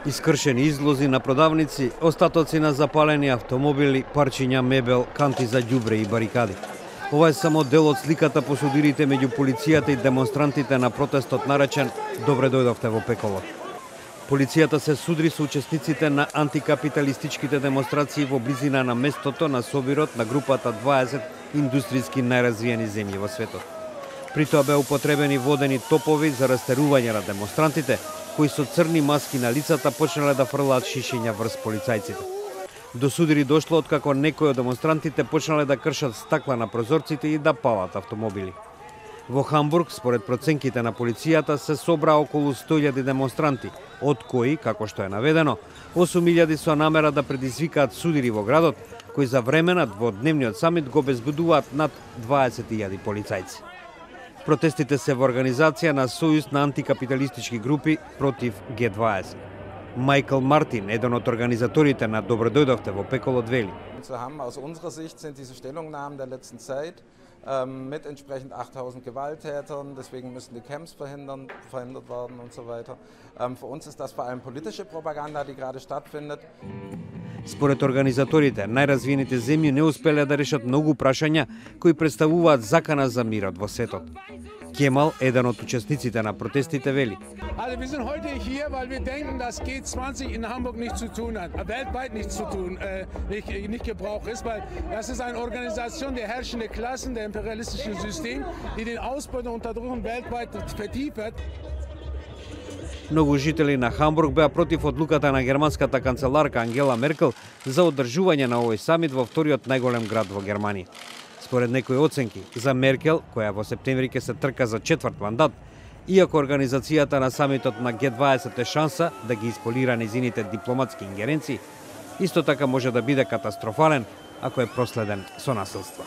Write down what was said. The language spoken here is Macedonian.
Искршени излози на продавници, остатоци на запалени автомобили, парчиња мебел, канти за ѓубре и барикади. Ова е само дел од сликата по судирите меѓу полицијата и демонстрантите на протестот наречен "Добре дојдовте во пеколот". Полицијата се судри со учесниците на антикапиталистичките демонстрации во близина на местото на собирот на групата 20 индустријски најразвиени земји во светот. При тоа беа употребени водени топови за растерување на демонстрантите, кои со црни маски на лицата почнале да фрлаат шишиња врз полицајците. До судири дошло откако некои од демонстрантите почнале да кршат стакла на прозорците и да палат автомобили. Во Хамбург, според проценките на полицијата, се собра околу 100.000 демонстранти, од кои, како што е наведено, 8.000 со намера да предизвикаат судири во градот, кои за време на дводневниот самит го безбедуваат над 20.000 полицајци. Протестите се во организација на Сојуз на антикапиталистички групи против G20. Майкл Мартин, еден од организаторите на "Добре дојдовте во пеколот", вели: Aus unserer Sicht sind diese Stellungnahmen der letzten Zeit mit entsprechend 8.000 Gewalttätern, deswegen müssen die Camps verhindert werden und so weiter. Für uns ist das vor allem politische Propaganda, die gerade stattfindet. Според организаторите, најразвиените земји не успеле да решат многу прашања кои представуваат закана за мирот во светот. Кемал, еден од учесниците на протестите, вели: Wir sind heute hier, weil wir denken, dass G20 in Hamburg nichts zu tun hat, weltweit nichts zu tun, nicht Gebrauch ist, weil das ist eine Organisation der herrschenden Klassen, der imperialistischen System, die den Ausbeutung und Unterdrückung weltweit vertiefert. Многу жители на Хамбург беа против одлуката на германската канцеларка Ангела Меркел за одржување на овој самит во вториот најголем град во Германија. Според некои оценки, за Меркел, која во септември ќе се трка за четврт мандат, иако организацијата на самитот на G20 е шанса да ги исполира незините дипломатски ингеренции, исто така може да биде катастрофален ако е проследен со насилство.